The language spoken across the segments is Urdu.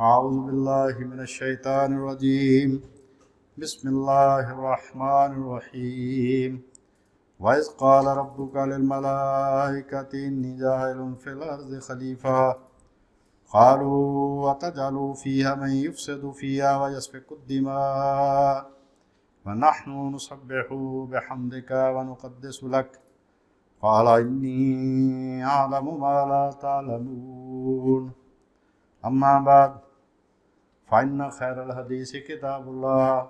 أعوذ بالله من الشيطان الرجيم بسم الله الرحمن الرحيم وإذ قال ربك للملائكة إني جاعل في الأرض خليفة قالوا وتجعل فيها من يفسد فيها ويسفك الدماء ونحن نسبح بحمدك ونقدس لك قال إني أعلم ما لا تعلمون أما بعد فإن خير الحديث كتاب الله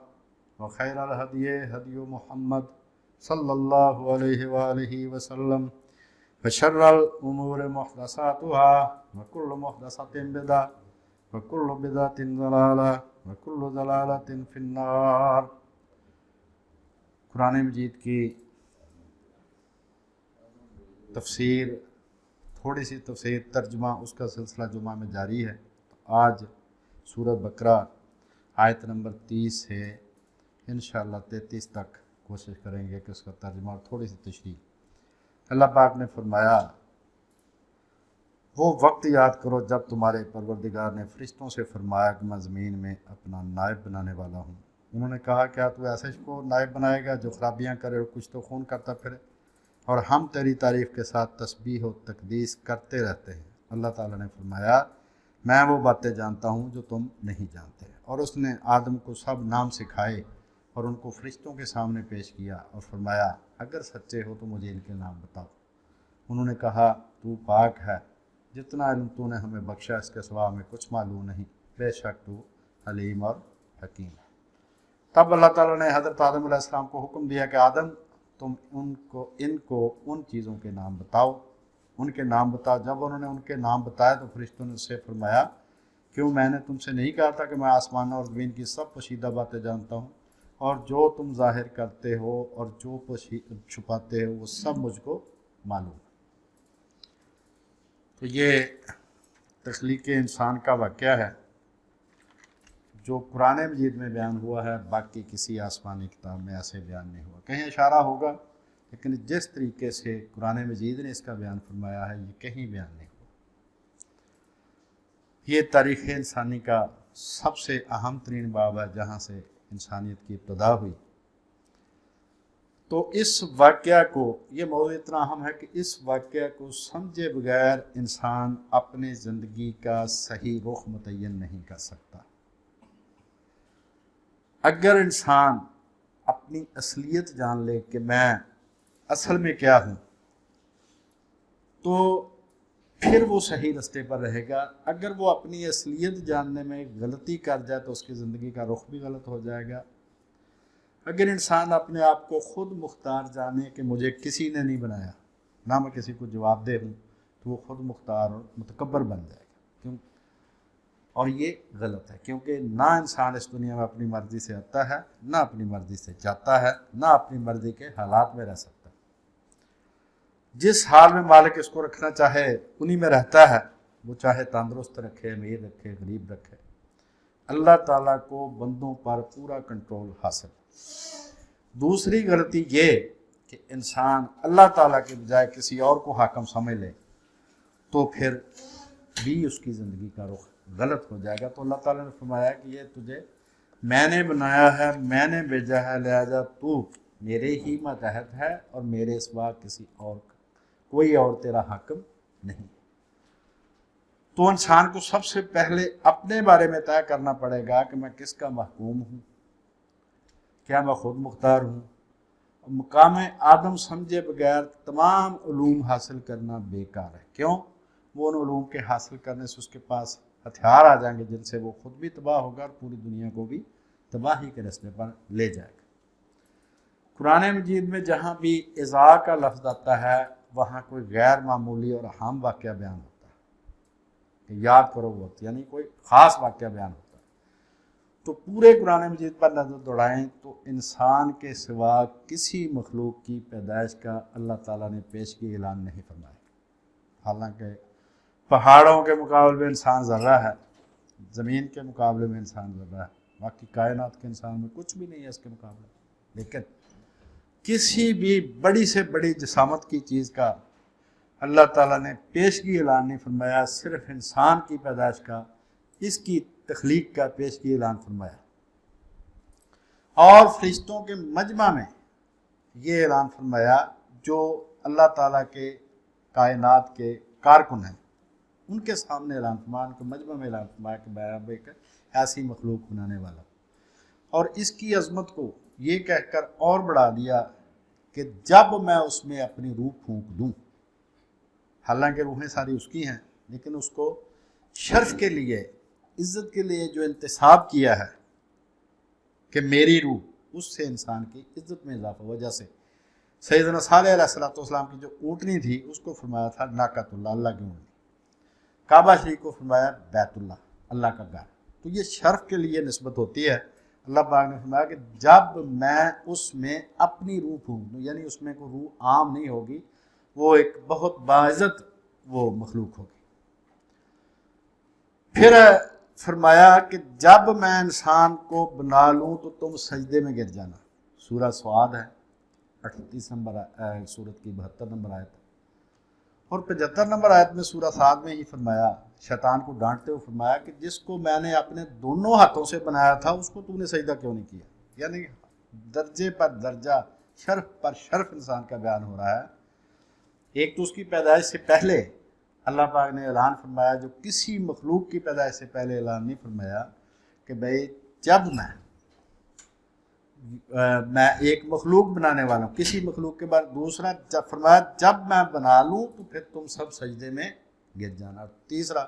وخير الهدي هدي محمد صلى الله عليه وآله وسلم وشر الأمور محدثاتها وكل محدثة بدعة وكل بدعة ضلالة وكل ضلالة في النار۔ قرآن مجید کی تفسیر، تھوڑی سی تفسیر ترجمہ اس کا سلسلہ جمعہ میں جاری ہے۔ آج سورہ بقرہ آیت نمبر 30 سے انشاءاللہ 33 تک کوشش کریں گے کہ اس کا ترجمہ اور تھوڑی سی تشریح۔ اللہ پاک نے فرمایا، وہ وقت یاد کرو جب تمہارے پروردگار نے فرشتوں سے فرمایا کہ میں زمین میں اپنا نائب بنانے والا ہوں۔ انہوں نے کہا، کیا تو ایسے کو نائب بنائے گا جو خرابیاں کرے اور کچھ تو خون کرتا پھرے، اور ہم تیری تعریف کے ساتھ تسبیح و تقدیس کرتے رہتے ہیں۔ اللہ تعالیٰ نے فرمایا، میں وہ باتیں جانتا ہوں جو تم نہیں جانتے۔ اور اس نے آدم کو سب نام سکھائے اور ان کو فرشتوں کے سامنے پیش کیا اور فرمایا، اگر سچے ہو تو مجھے ان کے نام بتاؤ۔ انہوں نے کہا، تو پاک ہے، جتنا علم تو نے ہمیں بخشا اس کے سوا ہمیں کچھ معلوم نہیں، بے شک تو علیم اور حکیم ہے۔ تب اللہ تعالیٰ نے حضرت آدم علیہ السلام کو حکم دیا کہ آدم، تم ان کو ان چیزوں کے نام بتاؤ، ان کے نام بتاؤ۔ جب انہوں نے ان کے نام بتائے تو فرشتوں نے اس سے فرمایا، کیوں میں نے تم سے نہیں کہا تھا کہ میں آسمانوں اور زمین کی سب پوشیدہ باتیں جانتا ہوں، اور جو تم ظاہر کرتے ہو اور جو چھپاتے ہو وہ سب مجھ کو معلوم ہے۔ تو یہ تخلیق انسان کا واقعہ ہے جو قرآن مجید میں بیان ہوا ہے، باقی کسی آسمانی کتاب میں ایسے بیان نہیں ہوا۔ کہیں اشارہ ہوگا، لیکن جس طریقے سے قرآن مجید نے اس کا بیان فرمایا ہے یہ کہیں بیان نہیں ہوا۔ یہ تاریخ انسانی کا سب سے اہم ترین باب ہے جہاں سے انسانیت کی ابتدا ہوئی۔ تو اس واقعہ کو، یہ موضوع اتنا اہم ہے کہ اس واقعہ کو سمجھے بغیر انسان اپنی زندگی کا صحیح رخ متعین نہیں کر سکتا۔ اگر انسان اپنی اصلیت جان لے کہ میں اصل میں کیا ہوں تو پھر وہ صحیح رستے پر رہے گا۔ اگر وہ اپنی اصلیت جاننے میں غلطی کر جائے تو اس کی زندگی کا رخ بھی غلط ہو جائے گا۔ اگر انسان اپنے آپ کو خود مختار جانے کہ مجھے کسی نے نہیں بنایا، نہ میں کسی کو جواب دہ ہوں، تو وہ خود مختار اور متکبر بن جائے گا۔ اور یہ غلط ہے، کیونکہ نہ انسان اس دنیا میں اپنی مرضی سے آتا ہے، نہ اپنی مرضی سے جاتا ہے، نہ اپنی مرضی کے حالات میں رہ سکتا ہے۔ جس حال میں مالک اس کو رکھنا چاہے انہی میں رہتا ہے، وہ چاہے تندرست رکھے، امیر رکھے، غریب رکھے۔ اللہ تعالیٰ کو بندوں پر پورا کنٹرول حاصل۔ دوسری غلطی یہ کہ انسان اللہ تعالیٰ کے بجائے کسی اور کو حاکم سمجھ لے تو پھر بھی اس کی زندگی کا رخ غلط ہو جائے گا۔ تو اللہ تعالیٰ نے فرمایا کہ یہ تجھے میں نے بنایا ہے، میں نے بھیجا ہے، لہذا تو میرے ہی ماتحت ہے اور میرے سوا کسی اور کوئی اور تیرا حاکم نہیں۔ تو انسان کو سب سے پہلے اپنے بارے میں طے کرنا پڑے گا کہ میں کس کا محکوم ہوں، کیا میں خود مختار ہوں۔ مقام آدم سمجھے بغیر تمام علوم حاصل کرنا بیکار ہے۔ کیوں؟ وہ ان علوم کے حاصل کرنے سے اس کے پاس ہتھیار آ جائیں گے جن سے وہ خود بھی تباہ ہوگا اور پوری دنیا کو بھی تباہی کے راستے پر لے جائے گا۔ قرآن مجید میں جہاں بھی اذا کا لفظ آتا ہے وہاں کوئی غیر معمولی اور اہم واقعہ بیان ہوتا ہے کہ یاد کرو وقت، یعنی کوئی خاص واقعہ بیان ہوتا ہے۔ تو پورے قرآن مجید پر نظر دوڑائیں تو انسان کے سوا کسی مخلوق کی پیدائش کا اللہ تعالیٰ نے پیشگی اعلان نہیں فرمایا۔ حالانکہ پہاڑوں کے مقابلے میں انسان ذرہ ہے، زمین کے مقابلے میں انسان ذرہ ہے، باقی کائنات کے انسان میں کچھ بھی نہیں ہے اس کے مقابلے۔ لیکن کسی بھی بڑی سے بڑی جسامت کی چیز کا اللہ تعالیٰ نے پیشگی اعلان نہیں فرمایا، صرف انسان کی پیدائش کا اس کی تخلیق کا پیشگی اعلان فرمایا، اور فرشتوں کے مجمع میں یہ اعلان فرمایا جو اللہ تعالیٰ کے کائنات کے کارکن ہیں، ان کے سامنے اعلان فرمایا، ان کے مجمع میں اعلان فرمایا کہ میں اب ایک ایسی مخلوق بنانے والا ہوں، اور اس کی عظمت کو یہ کہہ کر اور بڑھا دیا کہ جب میں اس میں اپنی روح پھونک دوں، حالانکہ روحیں ساری اس کی ہیں، لیکن اس کو شرف کے لیے، عزت کے لیے جو انتصاب کیا ہے کہ میری روح، اس سے انسان کی عزت میں اضافہ ہوا۔ جیسے سیدنا صالح علیہ السلام کی جو اونٹنی تھی اس کو فرمایا تھا ناقۃ اللہ، اللہ کی اونٹنی، کعبہ شریف کو فرمایا بیت اللہ، اللہ کا گھر۔ تو یہ شرف کے لیے نسبت ہوتی ہے۔ اللہ پاک نے فرمایا کہ جب میں اس میں اپنی روح پھونک دوں، یعنی اس میں کوئی روح عام نہیں ہوگی، وہ ایک بہت باعزت وہ مخلوق ہوگی۔ پھر فرمایا کہ جب میں انسان کو بنا لوں تو تم سجدے میں گر جانا۔ سورہ سعاد ہے، 38 نمبر سورت کی 72 نمبر آیت، اور 75 نمبر آیت میں سورہ سعاد میں ہی فرمایا، شیطان کو ڈانٹتے ہوئے فرمایا کہ جس کو میں نے اپنے دونوں ہاتھوں سے بنایا تھا اس کو تو نے سجدہ کیوں نہیں کیا؟ یعنی درجے پر درجہ، شرف پر شرف انسان کا بیان ہو رہا ہے۔ ایک تو اس کی پیدائش سے پہلے اللہ پاک نے اعلان فرمایا، جو کسی مخلوق کی پیدائش سے پہلے اعلان نہیں فرمایا، کہ بھئی جب میں ایک مخلوق بنانے والا ہوں، کسی مخلوق کے بعد دوسرا جب فرمایا جب میں بنا لوں تو پھر تم سب سجدے میں گر جانا۔ تیسرا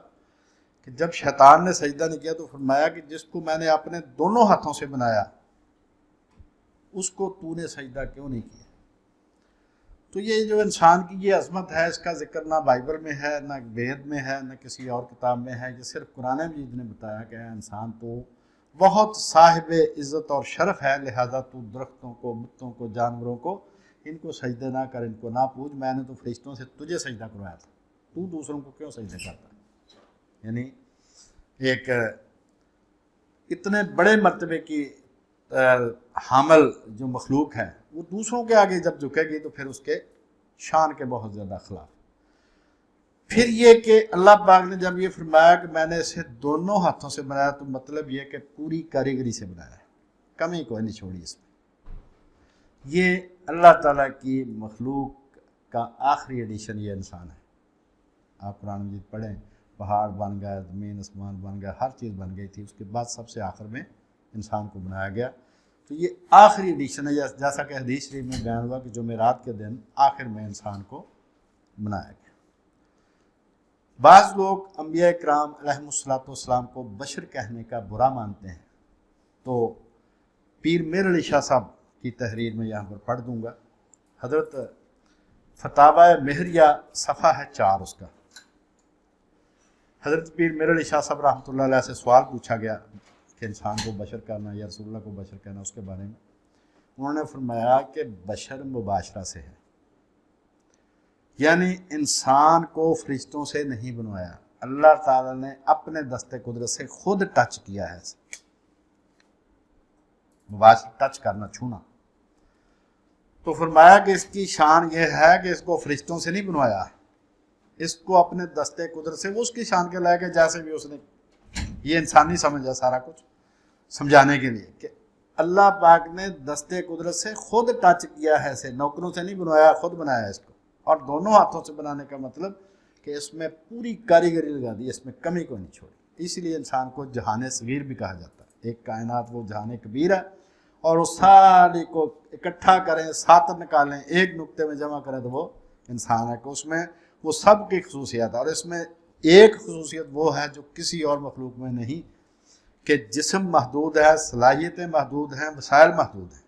کہ جب شیطان نے سجدہ نہیں کیا تو فرمایا کہ جس کو میں نے اپنے دونوں ہاتھوں سے بنایا اس کو تو نے سجدہ کیوں نہیں کیا؟ تو یہ جو انسان کی یہ عظمت ہے، اس کا ذکر نہ بائبل میں ہے، نہ وید میں ہے، نہ کسی اور کتاب میں ہے، یہ صرف قرآن مجید نے بتایا کہ انسان تو بہت صاحب عزت اور شرف ہے، لہذا تو درختوں کو، بتوں کو، جانوروں کو، ان کو سجدے نہ کر، ان کو نہ پوج، میں نے تو فرشتوں سے تجھے سجدہ کروایا تھا، تو دوسروں کو کیوں سجدہ کرتا ہے؟ یعنی ایک اتنے بڑے مرتبے کی حامل جو مخلوق ہے وہ دوسروں کے آگے جب جھکے گی تو پھر اس کے شان کے بہت زیادہ خلاف۔ پھر یہ کہ اللہ پاک نے جب یہ فرمایا کہ میں نے اسے دونوں ہاتھوں سے بنایا، تو مطلب یہ کہ پوری کاریگری سے بنایا ہے، کمی کوئی نہیں چھوڑی اس میں۔ یہ اللہ تعالیٰ کی مخلوق کا آخری ایڈیشن یہ انسان ہے۔ آپ قرآن مجید پڑھیں، پہاڑ بن گیا، زمین آسمان بن گیا، ہر چیز بن گئی تھی، اس کے بعد سب سے آخر میں انسان کو بنایا گیا۔ تو یہ آخری ایڈیشن ہے، جیسا کہ حدیث شریف میں بیان ہوا کہ جمعرات کے دن آخر میں انسان کو بنایا گیا۔ بعض لوگ انبیاء کرام علیہم السلام کو بشر کہنے کا برا مانتے ہیں، تو پیر میر علی شاہ صاحب کی تحریر میں یہاں پر پڑھ دوں گا۔ حضرت فتاوی مہریہ صفحہ ہے 4 اس کا۔ حضرت پیر میر علی شاہ صاحب رحمۃ اللہ علیہ سے سوال پوچھا گیا کہ انسان کو بشر کرنا یا رسول اللہ کو بشر کرنا، اس کے بارے میں انہوں نے فرمایا کہ بشر مباشرہ سے ہے، یعنی انسان کو فرشتوں سے نہیں بنوایا، اللہ تعالیٰ نے اپنے دست قدرت سے خود ٹچ کیا ہے، مباشر ٹچ کرنا، چھونا۔ تو فرمایا کہ اس کی شان یہ ہے کہ اس کو فرشتوں سے نہیں بنوایا، اس کو اپنے دست قدرت سے، وہ اس کی شان کے لائق ہے جیسے بھی اس نے، یہ انسانی سمجھ ہے سارا کچھ سمجھانے کے لیے کہ اللہ پاک نے دست قدرت سے خود ٹچ کیا ہے، اسے نوکروں سے نہیں بنوایا، خود بنایا اس کو، اور دونوں ہاتھوں سے بنانے کا مطلب کہ اس میں پوری کاریگری لگا دی، اس میں کمی کو نہیں چھوڑی۔ اس لیے انسان کو جہان صغیر بھی کہا جاتا ہے، ایک کائنات وہ جہان کبیر ہے، اور اس ساری کو اکٹھا کریں، ساتھ نکالیں، ایک نقطے میں جمع کریں تو وہ انسان ہے، کہ اس میں وہ سب کی خصوصیات ہے، اور اس میں ایک خصوصیت وہ ہے جو کسی اور مخلوق میں نہیں، کہ جسم محدود ہے، صلاحیتیں محدود ہیں، وسائل محدود ہیں،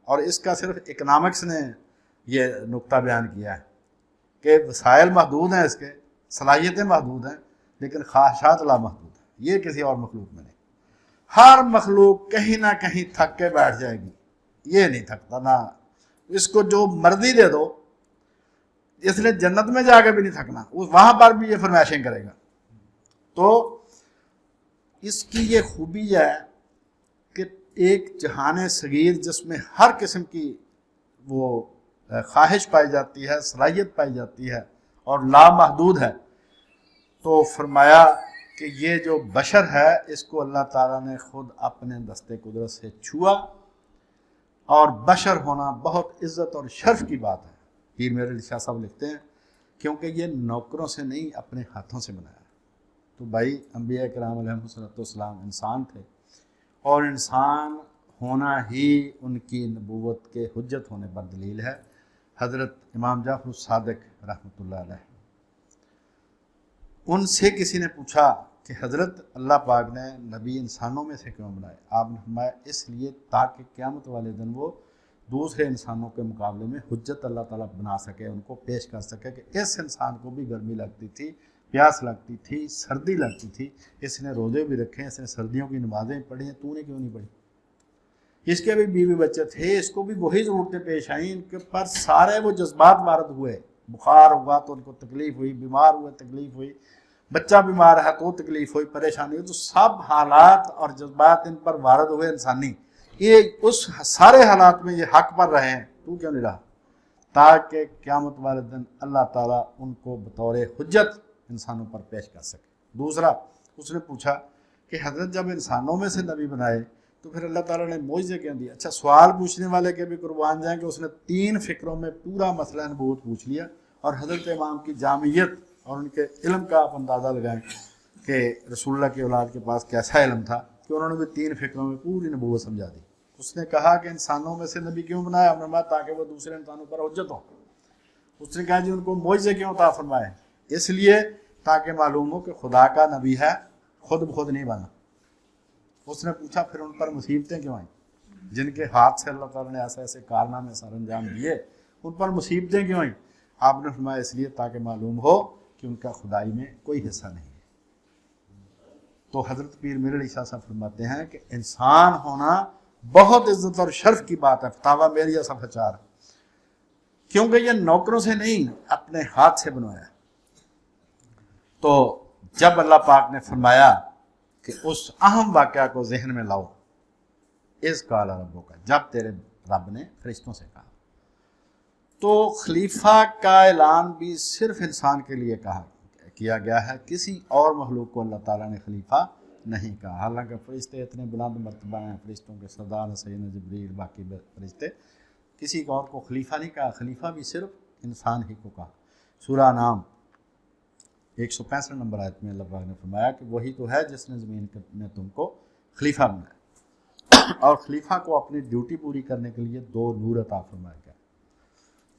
اور اس کا صرف اکنامکس نے یہ نقطہ بیان کیا ہے کہ وسائل محدود ہیں، اس کے صلاحیتیں محدود ہیں، لیکن خواہشات لامحدود ہیں، یہ کسی اور مخلوق میں نہیں۔ ہر مخلوق کہیں نہ کہیں تھک کے بیٹھ جائے گی، یہ نہیں تھکتا، نہ اس کو جو مرضی دے دو، اس نے جنت میں جا کے بھی نہیں تھکنا، وہاں پر بھی یہ فرمائشیں کرے گا۔ تو اس کی یہ خوبی ہے کہ ایک جہان صغیر جس میں ہر قسم کی وہ خواہش پائی جاتی ہے، صلاحیت پائی جاتی ہے، اور لامحدود ہے، تو فرمایا کہ یہ جو بشر ہے اس کو اللہ تعالیٰ نے خود اپنے دستے قدرت سے چھوا، اور بشر ہونا بہت عزت اور شرف کی بات ہے۔ پیر میرے علی شاہ صاحب لکھتے ہیں کیونکہ یہ نوکروں سے نہیں اپنے ہاتھوں سے بنایا۔ تو بھائی انبیاء کرام علیہ السلام انسان تھے، اور انسان ہونا ہی ان کی نبوت کے حجت ہونے پر دلیل ہے۔ حضرت امام جعفر الصادق رحمۃ اللہ علیہ، ان سے کسی نے پوچھا کہ حضرت اللہ پاک نے نبی انسانوں میں سے کیوں بنائے؟ آپ نے فرمایا اس لیے تاکہ قیامت والے دن وہ دوسرے انسانوں کے مقابلے میں حجت اللہ تعالیٰ بنا سکے، ان کو پیش کر سکے کہ اس انسان کو بھی گرمی لگتی تھی، پیاس لگتی تھی، سردی لگتی تھی، اس نے روزے بھی رکھے ہیں، اس نے سردیوں کی نمازیں پڑھی ہیں، تو نے کیوں نہیں پڑھی؟ اس کے بھی بیوی بچے تھے، اس کو بھی وہی ضرورتیں پیش آئیں، ان کے پر سارے وہ جذبات وارد ہوئے، بخار ہوا تو ان کو تکلیف ہوئی، بیمار ہوئے تکلیف ہوئی، بچہ بیمار ہے تو تکلیف ہوئی، پریشانی ہوئی، تو سب حالات اور جذبات ان پر وارد ہوئے انسانی، یہ اس سارے حالات میں یہ حق پر رہے ہیں، تو کیوں نہیں رہا؟ تاکہ قیامت والے دن اللہ تعالیٰ ان کو بطور حجت انسانوں پر پیش کر سکے۔ دوسرا اس نے پوچھا کہ حضرت جب انسانوں میں سے نبی بنائے تو پھر اللہ تعالیٰ نے معجزے کیوں دیا؟ اچھا، سوال پوچھنے والے کے بھی قربان جائیں کہ اس نے 3 فکروں میں پورا مسئلہ نبوت پوچھ لیا، اور حضرت امام کی جامعیت اور ان کے علم کا آپ اندازہ لگائیں کہ رسول اللہ کی اولاد کے پاس کیسا علم تھا کہ انہوں نے بھی 3 فکروں میں پوری نبوت سمجھا دی۔ اس نے کہا کہ انسانوں میں سے نبی کیوں بنایا؟ ہم نے کہا تاکہ وہ دوسرے انسانوں پر حجت ہو۔ اس نے کہا جی ان کو معجزے کیوں عطا فرمائے؟ اس لیے تاکہ معلوم ہو کہ خدا کا نبی ہے، خود بخود نہیں بنا۔ اس نے پوچھا پھر ان پر مصیبتیں کیوں آئیں؟ جن کے ہاتھ سے اللہ تعالیٰ نے ایسے ایسے کارنامے سر انجام دیے، ان پر مصیبتیں کیوں آئیں؟ آپ نے فرمایا اس لیے تاکہ معلوم ہو کہ ان کا خدائی میں کوئی حصہ نہیں ہے۔ تو حضرت پیر میر علی شاہ صاحب فرماتے ہیں کہ انسان ہونا بہت عزت اور شرف کی بات ہے۔ فتاویٰ میریہ صفحہ 4، کیونکہ یہ نوکروں سے نہیں اپنے ہاتھ سے بنوایا۔ تو جب اللہ پاک نے فرمایا کہ اس اہم واقعہ کو ذہن میں لاؤ، اس قال ربوں کا، جب تیرے رب نے فرشتوں سے کہا، تو خلیفہ کا اعلان بھی صرف انسان کے لیے کیا گیا ہے، کسی اور مخلوق کو اللہ تعالیٰ نے خلیفہ نہیں کہا۔ حالانکہ فرشتے اتنے بلند مرتبہ ہیں، فرشتوں کے سردار سیدنا جبریل، باقی فرشتے، کسی اور کو خلیفہ نہیں کہا، خلیفہ بھی صرف انسان ہی کو کہا۔ سورہ انعام 165 نمبر آیت میں اللہ پاک نے فرمایا کہ وہی تو ہے جس نے زمین میں تم کو خلیفہ بنایا، اور خلیفہ کو اپنی ڈیوٹی پوری کرنے کے لیے 2 نور عطا فرمایا گیا،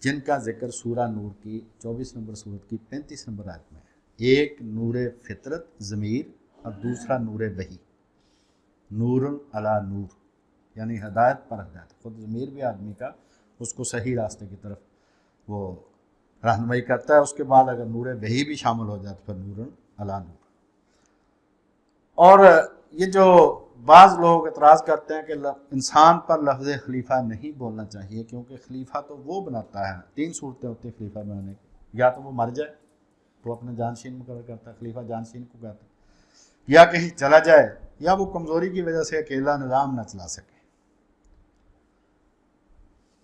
جن کا ذکر سورہ نور کی 24 نمبر سورت کی 35 نمبر آیت میں ہے۔ ایک نور فطرت ضمیر، اور دوسرا نور وحی، نور علی نور، یعنی ہدایت پر ہدایت۔ خود ضمیر بھی آدمی کا اس کو صحیح راستے کی طرف وہ رہنمائی کرتا ہے، اس کے بعد اگر نور وحی بھی شامل ہو جائے تو پھر نور علی نور۔ اور یہ جو بعض لوگ اعتراض کرتے ہیں کہ انسان پر لفظ خلیفہ نہیں بولنا چاہیے، کیونکہ خلیفہ تو وہ بناتا ہے، 3 صورتیں ہوتی ہیں خلیفہ بنانے کی، یا تو وہ مر جائے تو اپنے جانشین مقرر کرتا ہے، خلیفہ جانشین کو کہتا ہے، یا کہیں چلا جائے، یا وہ کمزوری کی وجہ سے اکیلا نظام نہ چلا سکے۔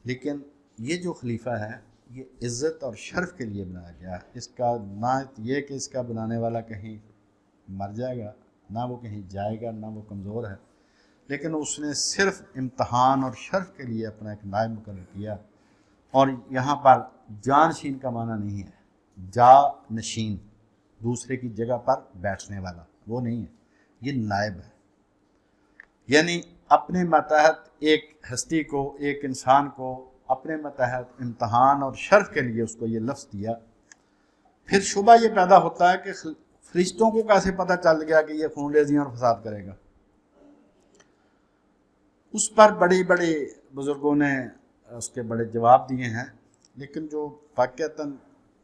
لیکن یہ جو خلیفہ ہے یہ عزت اور شرف کے لیے بنایا گیا ہے، اس کا نہ یہ کہ اس کا بنانے والا کہیں مر جائے گا، نہ وہ کہیں جائے گا، نہ وہ کمزور ہے، لیکن اس نے صرف امتحان اور شرف کے لیے اپنا ایک نائب مقرر کیا۔ اور یہاں پر جانشین کا معنی نہیں ہے جا نشین، دوسرے کی جگہ پر بیٹھنے والا، وہ نہیں ہے، یہ نائب ہے۔ یعنی اپنے ماتحت ایک ہستی کو، ایک انسان کو اپنے ماتحت امتحان اور شرف کے لیے اس کو یہ لفظ دیا۔ پھر شبہ یہ پیدا ہوتا ہے کہ فرشتوں کو کیسے پتہ چل گیا کہ یہ خون ریزیاں اور فساد کرے گا؟ اس پر بڑی بڑی بزرگوں نے اس کے بڑے جواب دیے ہیں، لیکن جو واقعتاً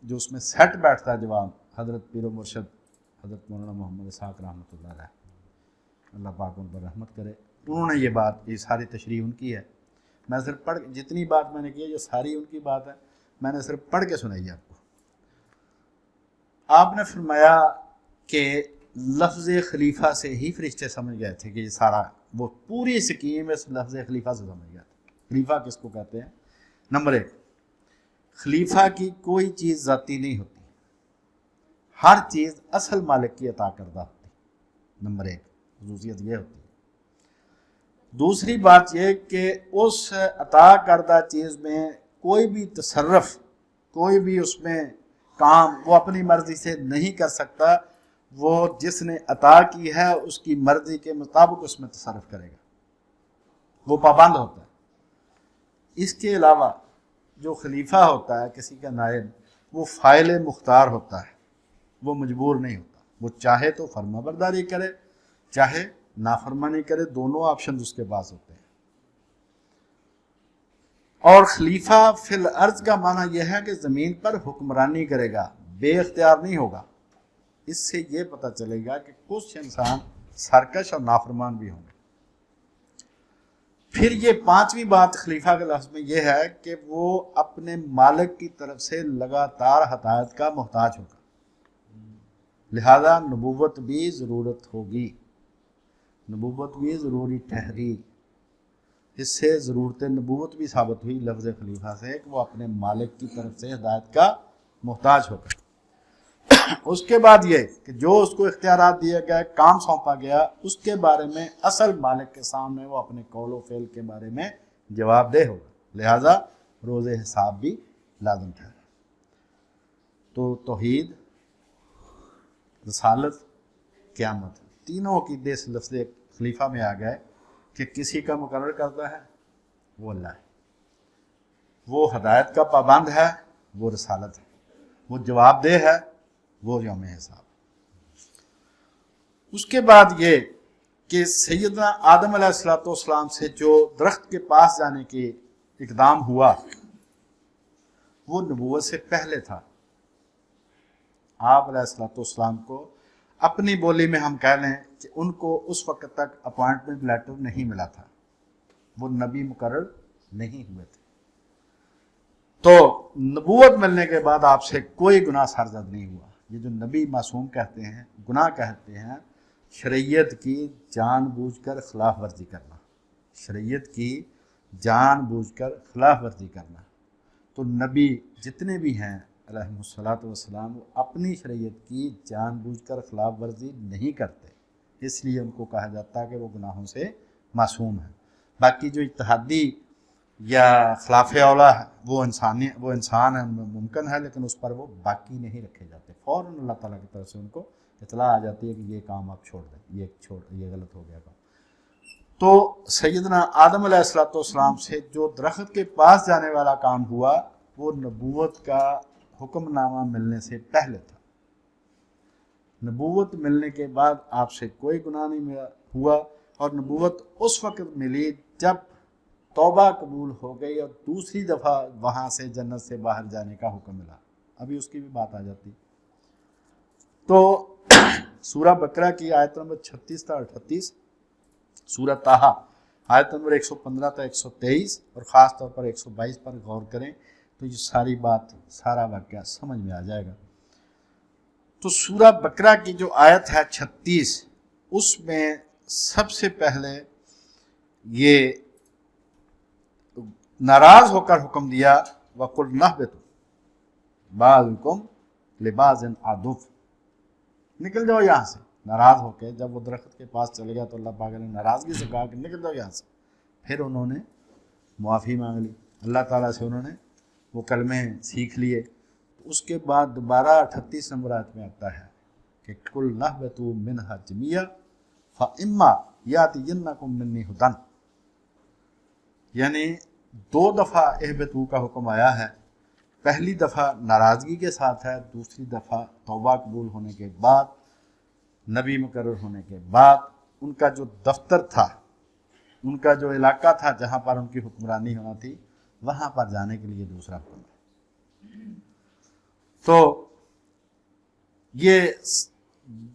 جو اس میں سیٹ بیٹھتا ہے جواب، حضرت پیر و مرشد حضرت مولانا محمد اسحاق رحمۃ اللہ علیہ، اللہ پاک ان پر رحمت کرے، انہوں نے یہ ساری تشریح ان کی ہے۔ میں صرف جتنی بات میں نے کی ہے یہ ساری ان کی بات ہے، میں نے صرف پڑھ کے سنائی آپ کو۔ آپ نے فرمایا کہ لفظ خلیفہ سے ہی فرشتے سمجھ گئے تھے کہ یہ سارا وہ پوری سکیم اس لفظ خلیفہ سے سمجھ گیا تھا۔ خلیفہ کس کو کہتے ہیں؟ نمبر 1، خلیفہ کی کوئی چیز ذاتی نہیں ہوتی، ہر چیز اصل مالک کی عطا کردہ ہوتی۔ نمبر 1 خصوصیت یہ ہوتی ہے۔ دوسری بات یہ کہ اس عطا کردہ چیز میں کوئی بھی تصرف، کوئی بھی اس میں کام وہ اپنی مرضی سے نہیں کر سکتا، وہ جس نے عطا کی ہے اس کی مرضی کے مطابق اس میں تصرف کرے گا، وہ پابند ہوتا ہے۔ اس کے علاوہ جو خلیفہ ہوتا ہے کسی کا نائب، وہ فاعل مختار ہوتا ہے، وہ مجبور نہیں ہوتا، وہ چاہے تو فرما برداری کرے چاہے نافرمانی کرے، دونوں آپشن اس کے پاس ہوتے ہیں۔ اور خلیفہ فی الارض کا معنی یہ ہے کہ زمین پر حکمرانی کرے گا، بے اختیار نہیں ہوگا۔ اس سے یہ پتہ چلے گا کہ کچھ انسان سرکش اور نافرمان بھی ہوں گے۔ پھر یہ 5ویں بات خلیفہ کے لفظ میں یہ ہے کہ وہ اپنے مالک کی طرف سے لگاتار ہدایت کا محتاج ہوگا، لہذا نبوت بھی ضرورت ہوگی، نبوت بھی ضروری ٹھہری۔ اس سے ضرورت نبوت بھی ثابت ہوئی لفظ خلیفہ سے کہ وہ اپنے مالک کی طرف سے ہدایت کا محتاج ہوگا۔ اس کے بعد یہ کہ جو اس کو اختیارات دیے گئے، کام سونپا گیا، اس کے بارے میں اصل مالک کے سامنے وہ اپنے قول و فعل کے بارے میں جواب دہ ہوگا، لہذا روز حساب بھی لازم ٹھہرا۔ تو توحید، رسالت، قیامت، تینوں کی دیس لفظ خلیفہ میں آ گئے کہ کسی کا مقرر کرتا ہے وہ اللہ ہے، وہ ہدایت کا پابند ہے وہ رسالت ہے، وہ جواب دہ ہے وہ یوم حساب۔ اس کے بعد یہ کہ سیدنا آدم علیہ السلام سے جو درخت کے پاس جانے کے اقدام ہوا وہ نبوت سے پہلے تھا۔ آپ علیہ السلام کو اپنی بولی میں ہم کہہ لیں کہ ان کو اس وقت تک اپوائنٹمنٹ لیٹر نہیں ملا تھا، وہ نبی مقرر نہیں ہوئے تھے۔ تو نبوت ملنے کے بعد آپ سے کوئی گناہ سرزد نہیں ہوا۔ یہ جو نبی معصوم کہتے ہیں، گناہ کہتے ہیں، شریعت کی جان بوجھ کر خلاف ورزی کرنا، شریعت کی جان بوجھ کر خلاف ورزی کرنا۔ تو نبی جتنے بھی ہیں علیہ الصلوۃ والسلام، وہ اپنی شریعت کی جان بوجھ کر خلاف ورزی نہیں کرتے، اس لیے ان کو کہا جاتا ہے کہ وہ گناہوں سے معصوم ہیں۔ باقی جو اتحادی یا خلاف اولا ہے وہ انسان ہے، ممکن ہے، لیکن اس پر وہ باقی نہیں رکھے جاتے، فوراً اللہ تعالیٰ کی طرف سے ان کو اطلاع آ جاتی ہے کہ یہ کام آپ چھوڑ دیں، یہ غلط ہو گیا کام۔ تو سیدنا آدم علیہ السلام سے جو درخت کے پاس جانے والا کام ہوا وہ نبوت کا حکم نامہ ملنے سے پہلے تھا۔ نبوت ملنے کے بعد آپ سے کوئی گناہ نہیں ہوا، اور نبوت اس وقت ملی جب توبہ قبول ہو گئی اور دوسری دفعہ وہاں سے جنت سے باہر جانے کا حکم ملا۔ ابھی اس کی بھی بات آ جاتی۔ تو سورہ بقرہ کی آیت نمبر 36 تا 38، سورہ طٰہٰ آیت نمبر 115 تا 123 اور خاص طور پر 122 پر غور کریں تو یہ ساری بات، سارا واقعہ سمجھ میں آ جائے گا۔ تو سورہ بقرہ کی جو آیت ہے 36، اس میں سب سے پہلے یہ ناراض ہو کر حکم دیا وَقُلْ نَهْبِطُوا بَعْضُكُمْ لِبَعْضٍ عَدُوٌّ، نکل جاؤ یہاں سے۔ ناراض ہو کے جب وہ درخت کے پاس چلے گیا تو اللہ پاک نے ناراضگی سے کہا کہ نکل جاؤ یہاں سے۔ پھر انہوں نے معافی مانگ لی اللہ تعالیٰ سے، انہوں نے وہ کلمے سیکھ لیے۔ اس کے بعد دوبارہ 38 نمبر آیت میں آتا ہے کہ قُلْ نَهْبِطُوا مِنْهَا جَمِيعًا فَإِمَّا يَأْتِيَنَّكُم مِّنِّي هُدًى، یعنی 2 دفعہ اہبطوا کا حکم آیا ہے۔ پہلی دفعہ ناراضگی کے ساتھ ہے، دوسری دفعہ توبہ قبول ہونے کے بعد، نبی مقرر ہونے کے بعد، ان کا جو دفتر تھا، ان کا جو علاقہ تھا جہاں پر ان کی حکمرانی ہونا تھی، وہاں پر جانے کے لیے دوسرا حکم ہے۔ تو یہ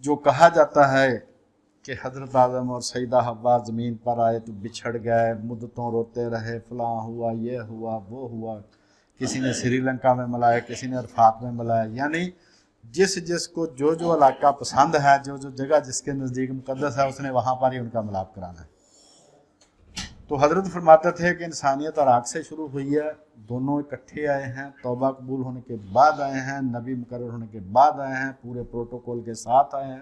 جو کہا جاتا ہے کہ حضرت آدم اور سیدہ حوا زمین پر آئے تو بچھڑ گئے، مدتوں روتے رہے، فلاں ہوا، یہ ہوا، وہ ہوا، کسی نے سری لنکا میں ملایا، کسی نے عرفات میں ملایا، یعنی جس کو جو علاقہ پسند ہے، جو جگہ جس کے نزدیک مقدس ہے، اس نے وہاں پر ہی ان کا ملاپ کرانا ہے۔ تو حضرت فرماتے تھے کہ انسانیت عراق سے شروع ہوئی ہے، دونوں اکٹھے آئے ہیں، توبہ قبول ہونے کے بعد آئے ہیں، نبی مقرر ہونے کے بعد آئے ہیں، پورے پروٹوکول کے ساتھ آئے ہیں،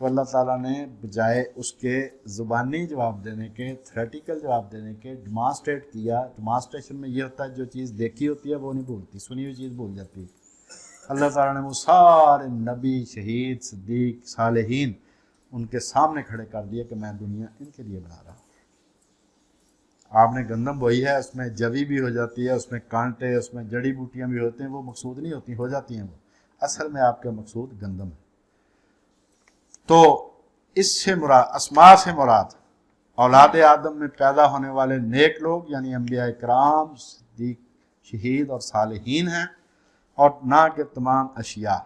تو اللہ تعالیٰ نے بجائے اس کے زبانی جواب دینے کے، تھریٹیکل جواب دینے کے، ڈیمانسٹریٹ کیا۔ ڈیمانسٹریشن میں یہ ہوتا ہے جو چیز دیکھی ہوتی ہے وہ نہیں بھولتی، سنی ہوئی چیز بھول جاتی ہے۔ اللہ تعالیٰ نے وہ سارے نبی، شہید، صدیق، صالحین ان کے سامنے کھڑے کر دیا کہ میں دنیا ان کے لیے بنا رہا ہوں۔ آپ نے گندم بوئی ہے، اس میں جوی بھی ہو جاتی ہے، اس میں کانٹے، اس میں جڑی بوٹیاں بھی ہوتے ہیں، وہ مقصود نہیں ہوتی، ہو جاتی ہیں وہ، اصل میں آپ کا مقصود گندم ہے۔ تو اس سے مراد، اسماء سے مراد اولاد آدم میں پیدا ہونے والے نیک لوگ یعنی انبیاء کرام، صدیق، شہید اور صالحین ہیں، اور نہ کہ تمام اشیاء۔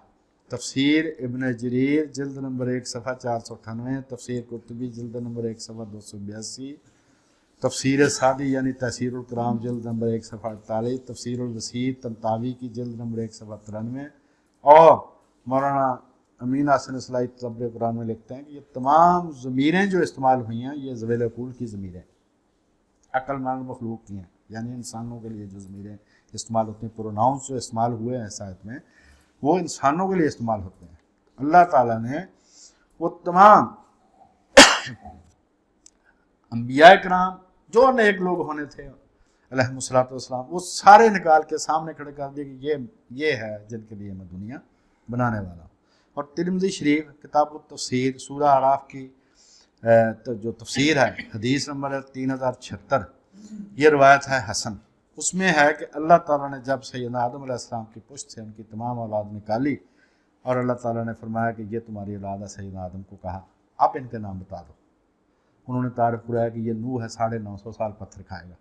تفسیر ابن جریر جلد نمبر 1 صفحہ 498، تفسیر قرطبی جلد نمبر 1 صفحہ 282، تفسیر سعدی یعنی تفسیر الکرام جلد نمبر 1 صفحہ 48، تفسیر الوسیط طنطاوی کی جلد نمبر 1 صفحہ 93، اور مولانا امین حسن اصلاحی تدبر قرآن میں لکھتے ہیں کہ یہ تمام ضمیریں جو استعمال ہوئی ہیں یہ ذویل عقول کی ضمیریں، عقل مند مخلوق کی ہیں، یعنی انسانوں کے لیے جو ضمیریں استعمال ہوتی ہیں، پروناؤنس جو استعمال ہوئے ہیں اس آیت میں وہ انسانوں کے لیے استعمال ہوتے ہیں۔ اللہ تعالیٰ نے وہ تمام انبیاء کرام جو نیک لوگ ہونے تھے علیہم الصلوۃ والسلام، وہ سارے نکال کے سامنے کھڑے کر دیے کہ یہ ہے جن کے لیے میں دنیا بنانے والا ہوں۔ اور ترمذی شریف کتاب التفسیر سورہ اعراف کی جو تفسیر ہے، حدیث نمبر 3076، یہ روایت ہے حسن۔ اس میں ہے کہ اللہ تعالیٰ نے جب سیدنا آدم علیہ السلام کی پشت سے ان کی تمام اولاد نکالی اور اللہ تعالیٰ نے فرمایا کہ یہ تمہاری اولاد ہے، سیدنا آدم کو کہا آپ ان کے نام بتا دو۔ انہوں نے تعارف کرایا کہ یہ نوح ہے، 950 سال پتھر کھائے گا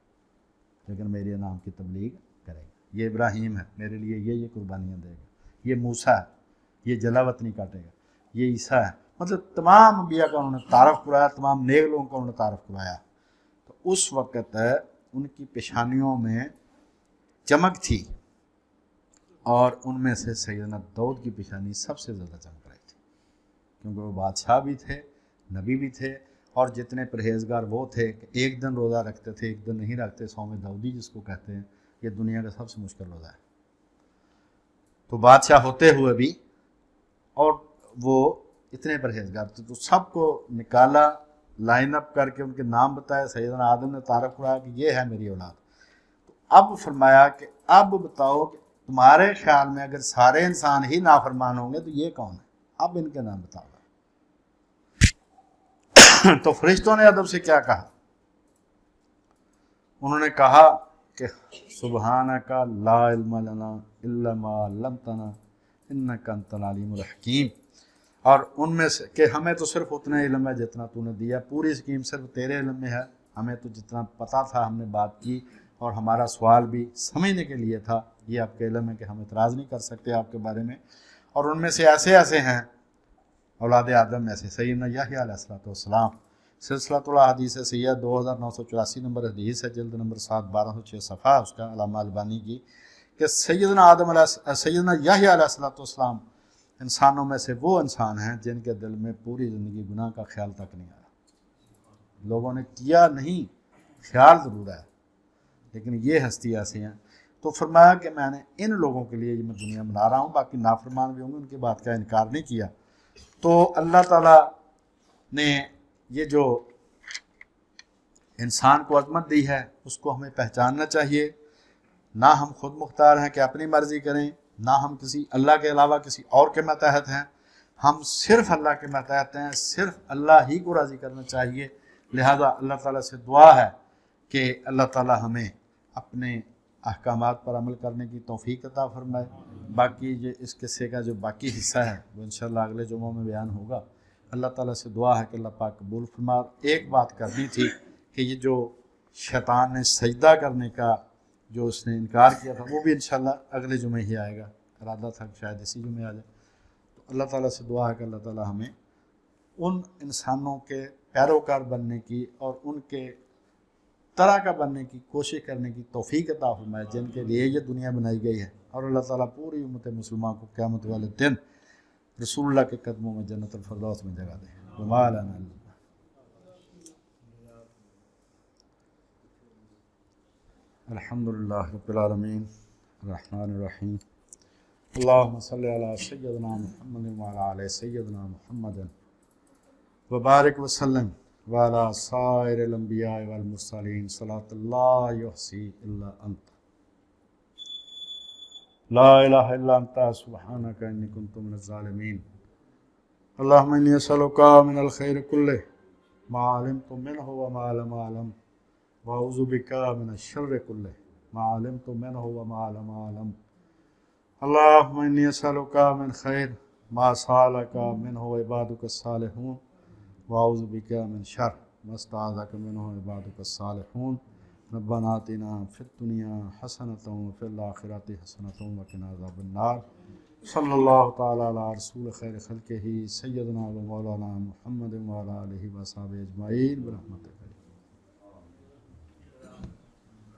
لیکن میرے نام کی تبلیغ کرے گا۔ یہ ابراہیم ہے، میرے لیے یہ قربانیاں دے گا۔ یہ موسیٰ ہے، یہ جلا وطنی کاٹے گا۔ یہ عیسیٰ ہے۔ مطلب تمام انبیاء کا انہوں نے تعارف کرایا، تمام نیک لوگوں کا انہوں نے تعارف کرایا۔ تو اس وقت ان کی پیشانیوں میں چمک تھی، اور ان میں سے سیدنا داؤد کی پیشانی سب سے زیادہ چمک رہی تھی، کیونکہ وہ بادشاہ بھی تھے، نبی بھی تھے، اور جتنے پرہیزگار وہ تھے کہ ایک دن روزہ رکھتے تھے، ایک دن نہیں رکھتے، صوم داؤدی جس کو کہتے ہیں، یہ دنیا کا سب سے مشکل روزہ ہے۔ تو بادشاہ ہوتے ہوئے بھی، اور وہ اتنے پرہیزگار تھے، تو سب کو نکالا، لائن اپ کر کے ان کے نام بتائے، سیدنا آدم نے تعارف کرایا کہ یہ ہے میری اولاد۔ تو اب فرمایا کہ اب بتاؤ کہ تمہارے خیال میں اگر سارے انسان ہی نافرمان ہوں گے تو یہ کون ہے؟ اب ان کے نام بتاؤ۔ تو فرشتوں نے ادب سے کیا کہا؟ انہوں نے کہا کہ سبحانک لا علم لنا الا ما علمتنا انک انت العلیم الحکیم، اور ان میں سے کہ ہمیں تو صرف اتنا علم ہے جتنا تو نے دیا، پوری اسکیم صرف تیرے علم میں ہے، ہمیں تو جتنا پتہ تھا ہم نے بات کی، اور ہمارا سوال بھی سمجھنے کے لیے تھا۔ یہ آپ کے علم ہے کہ ہم اعتراض نہیں کر سکتے آپ کے بارے میں۔ اور ان میں سے ایسے ہیں اولاد آدم میں سے سیدنا یحییٰ علیہ السلام، سلسلۃ الاحادیث سیاح 2984 نمبر حدیث ہے، جلد نمبر 7 1206 صفحہ اس کا، علامہ البانی کی، کہ سیدنا یحییٰ علیہ السلام انسانوں میں سے وہ انسان ہیں جن کے دل میں پوری زندگی گناہ کا خیال تک نہیں آیا۔ لوگوں نے کیا نہیں، خیال ضرور ہے، لیکن یہ ہستی ایسی ہیں۔ تو فرمایا کہ میں نے ان لوگوں کے لیے میں دنیا بنا رہا ہوں، باقی نافرمان بھی ہوں گے، ان کی بات کا انکار نہیں کیا۔ تو اللہ تعالیٰ نے یہ جو انسان کو عظمت دی ہے اس کو ہمیں پہچاننا چاہیے۔ نہ ہم خود مختار ہیں کہ اپنی مرضی کریں، نہ ہم کسی اللہ کے علاوہ کسی اور کے ماتحت ہیں، ہم صرف اللہ کے ماتحت ہیں، صرف اللہ ہی کو راضی کرنا چاہیے۔ لہذا اللہ تعالیٰ سے دعا ہے کہ اللہ تعالیٰ ہمیں اپنے احکامات پر عمل کرنے کی توفیق عطا فرمائے۔ باقی یہ اس قصے کا جو باقی حصہ ہے وہ انشاءاللہ اگلے جمعوں میں بیان ہوگا۔ اللہ تعالیٰ سے دعا ہے کہ اللہ پاک قبول فرما۔ ایک بات کرنی تھی کہ یہ جو شیطان نے سجدہ کرنے کا جو اس نے انکار کیا تھا وہ بھی انشاءاللہ اگلے جمعے ہی آئے گا، ارادہ تھا کہ شاید اسی جمعے آ جائے۔ تو اللہ تعالیٰ سے دعا ہے کہ اللہ تعالیٰ ہمیں ان انسانوں کے پیروکار بننے کی اور ان کے طرح کا بننے کی کوشش کرنے کی توفیق عطا فرمائے جن کے لیے یہ دنیا بنائی گئی ہے، اور اللہ تعالیٰ پوری امت مسلمان کو قیامت والے دن رسول اللہ کے قدموں میں جنت الفردوس میں جگہ دے۔ وما لنا الحمدللہ رب العالمین الرحمن الرحیم اللہم صلی علی سیدنا محمد وعلی آل سیدنا محمد وبارک وسلم وعلی سائر الانبیاء والمرسلین صلاۃ لا یحصی الا انت لا الہ الا انت سبحانک انی کنت من الظالمین اللہم انی اسألک من الخیر کلہ ما علمت منہ وما لم اعلم واعوذ بک من الشر کلہ ما علمت منہ وما لم اعلم اللہم انی اسألک من خیر ما سألک منہ عبادک الصالحون واعوذ بک من شر ما استعاذک منہ عبادک الصالحون ربنا آتنا فی الدنیا حسنۃ وفی الآخرۃ حسنۃ وقنا عذاب النار صلی اللہ تعالی علی رسول خیر خلقہ سیدنا و مولانا محمد وعلی آلہ وصحبہ اجمعین برحمتک